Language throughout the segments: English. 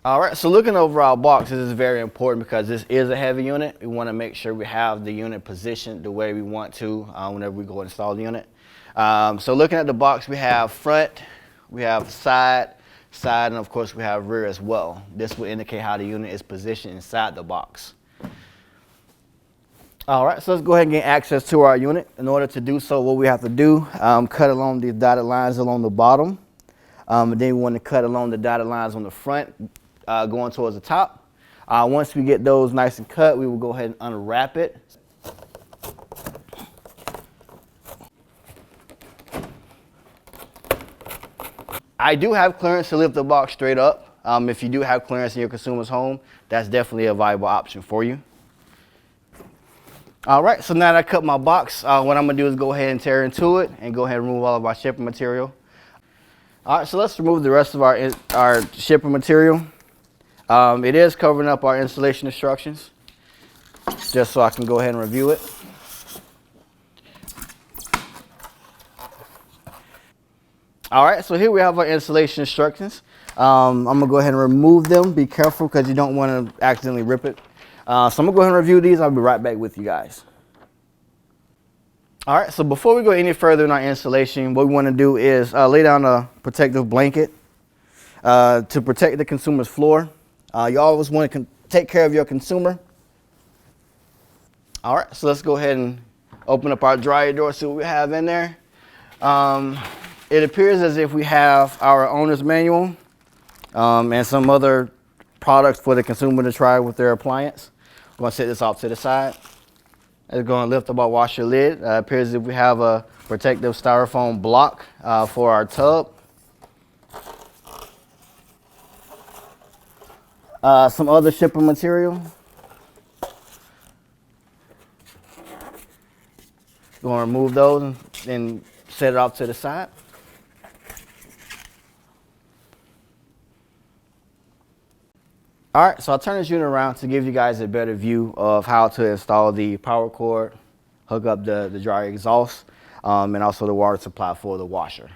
All right, so looking over our box, this is very important because this is a heavy unit. We want to make sure we have the unit positioned the way we want to whenever we go install the unit. So looking at the box, we have front, we have side, and of course we have rear as well. This will indicate how the unit is positioned inside the box. All right, so let's go ahead and get access to our unit. In order to do so, what we have to do, cut along these dotted lines along the bottom. And then we want to cut along the dotted lines on the front, going towards the top. Once we get those nice and cut, we will go ahead and unwrap it. I do have clearance to lift the box straight up. If you do have clearance in your consumer's home, that's definitely a viable option for you. All right, so now that I cut my box, what I'm gonna do is go ahead and tear into it and go ahead and remove all of our shipping material. All right, so let's remove the rest of our shipping material. It is covering up our installation instructions, just so I can go ahead and review it. All right, so here we have our installation instructions. I'm gonna go ahead and remove them. Be careful because you don't want to accidentally rip it. So I'm gonna go ahead and review these. I'll be right back with you guys. All right, so before we go any further in our installation, what we want to do is lay down a protective blanket to protect the consumer's floor. You always want to take care of your consumer. All right, so let's go ahead and open up our dryer door, see what we have in there. It appears as if we have our owner's manual and some other products for the consumer to try with their appliance. I'm going to set this off to the side. It's going to lift up our washer lid. Appears as if we have a protective styrofoam block for our tub. Some other shipping material. Going to remove those and set it off to the side. All right, so I'll turn this unit around to give you guys a better view of how to install the power cord, hook up the dryer exhaust, and also the water supply for the washer.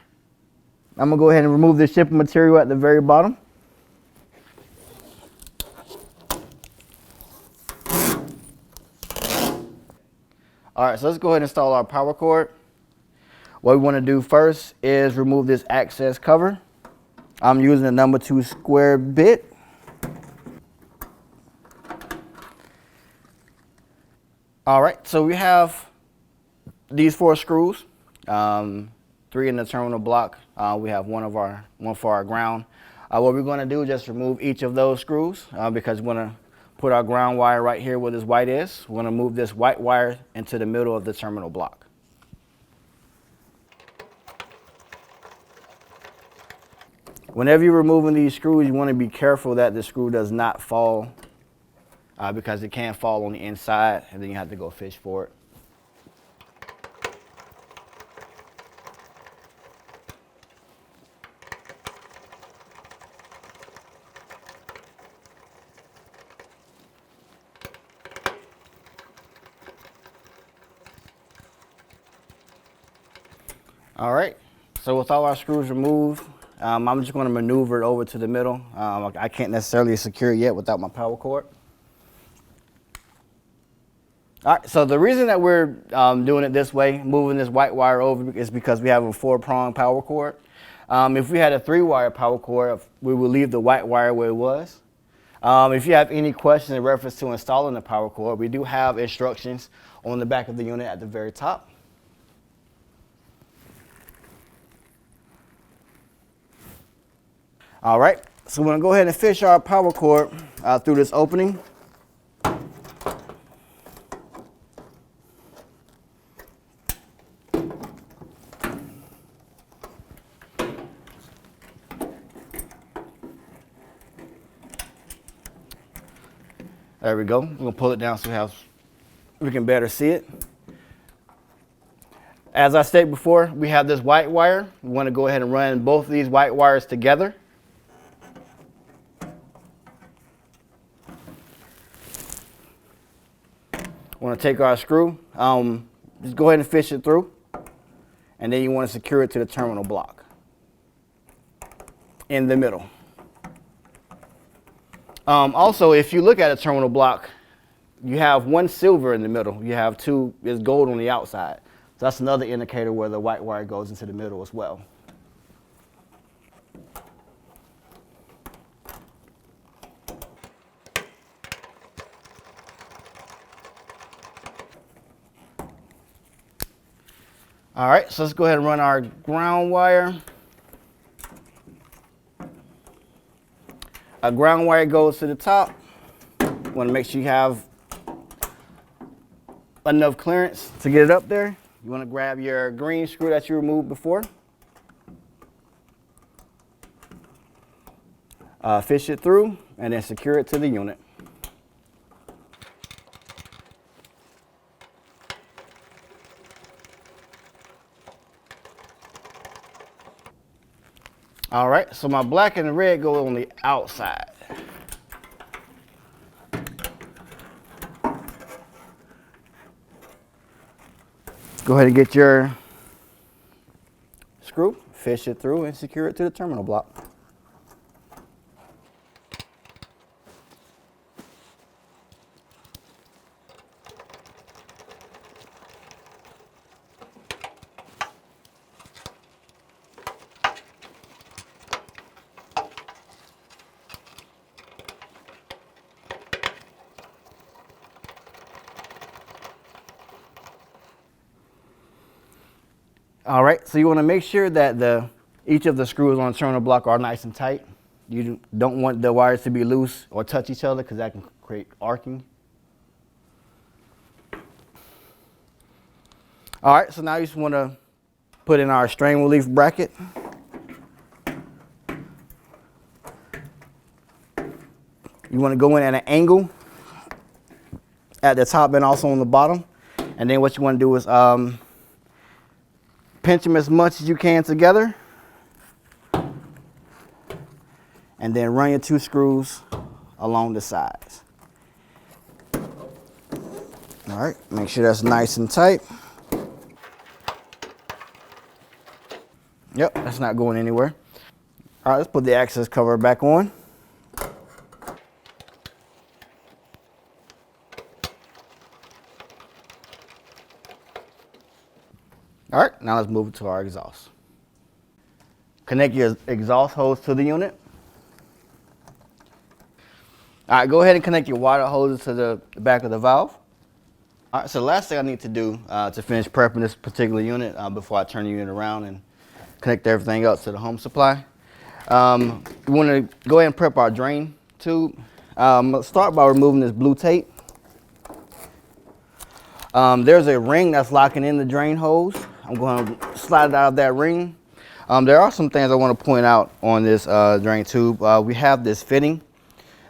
I'm gonna go ahead and remove the shipping material at the very bottom. All right, so let's go ahead and install our power cord. What we want to do first is remove this access cover. I'm using a number 2 square bit. All right, so we have these 4 screws, 3 in the terminal block. We have one for our ground. What we're going to do is just remove each of those screws because we're going to put our ground wire right here where this white is. We're going to move this white wire into the middle of the terminal block. Whenever you're removing these screws, you want to be careful that the screw does not fall because it can fall on the inside and then you have to go fish for it. All right, so with all our screws removed, I'm just going to maneuver it over to the middle. I can't necessarily secure it yet without my power cord. All right, so the reason that we're doing it this way, moving this white wire over, is because we have a 4-prong power cord. If we had a 3-wire power cord, we would leave the white wire where it was. If you have any questions in reference to installing the power cord, we do have instructions on the back of the unit at the very top. All right, so we're going to go ahead and fish our power cord through this opening. There we go. We're going to pull it down so we can better see it. As I stated before, we have this white wire. We want to go ahead and run both of these white wires together. We want to take our screw, just go ahead and fish it through, and then you want to secure it to the terminal block in the middle. Also, if you look at a terminal block, you have one silver in the middle. You have two, is gold on the outside. So that's another indicator where the white wire goes into the middle as well. All right, so let's go ahead and run our ground wire. Our ground wire goes to the top. You want to make sure you have enough clearance to get it up there. You want to grab your green screw that you removed before. Fish it through and then secure it to the unit. All right, so my black and the red go on the outside. Go ahead and get your screw, fish it through, and secure it to the terminal block. All right, so you want to make sure that each of the screws on the terminal block are nice and tight. You don't want the wires to be loose or touch each other because that can create arcing. All right, so now you just want to put in our strain relief bracket. You want to go in at an angle at the top and also on the bottom. And then what you want to do is pinch them as much as you can together, and then run your two screws along the sides. All right, make sure that's nice and tight. Yep, that's not going anywhere. All right, let's put the access cover back on. All right, now let's move it to our exhaust. Connect your exhaust hose to the unit. All right, go ahead and connect your water hoses to the back of the valve. All right, so the last thing I need to do to finish prepping this particular unit before I turn the unit around and connect everything else to the home supply. We want to go ahead and prep our drain tube. Let's start by removing this blue tape. There's a ring that's locking in the drain hose. I'm going to slide it out of that ring. There are some things I want to point out on this drain tube. We have this fitting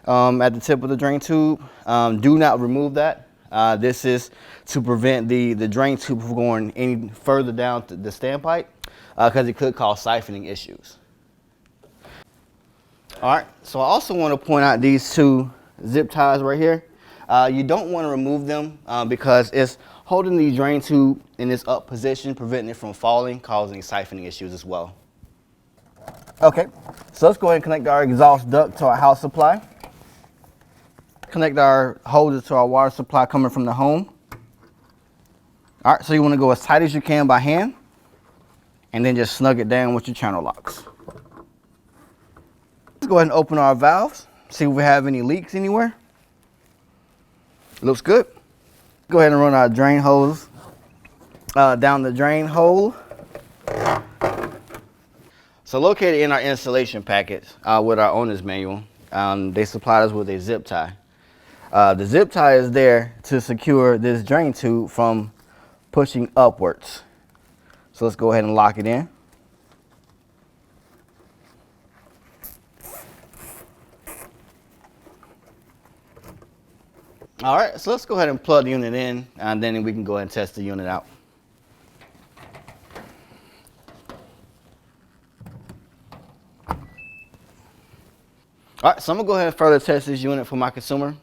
at the tip of the drain tube. Do not remove that. This is to prevent the drain tube from going any further down the standpipe because it could cause siphoning issues. All right, so I also want to point out these two zip ties right here. You don't want to remove them because it's holding the drain tube in this up position, preventing it from falling, causing siphoning issues as well. Okay, so let's go ahead and connect our exhaust duct to our house supply. Connect our hoses to our water supply coming from the home. All right, so you want to go as tight as you can by hand and then just snug it down with your channel locks. Let's go ahead and open our valves, see if we have any leaks anywhere. Looks good. Go ahead and run our drain hose down the drain hole. So located in our installation packet with our owner's manual, they supplied us with a zip tie. The zip tie is there to secure this drain tube from pushing upwards. So let's go ahead and lock it in. All right, so let's go ahead and plug the unit in, and then we can go ahead and test the unit out. All right, so I'm gonna go ahead and further test this unit for my consumer.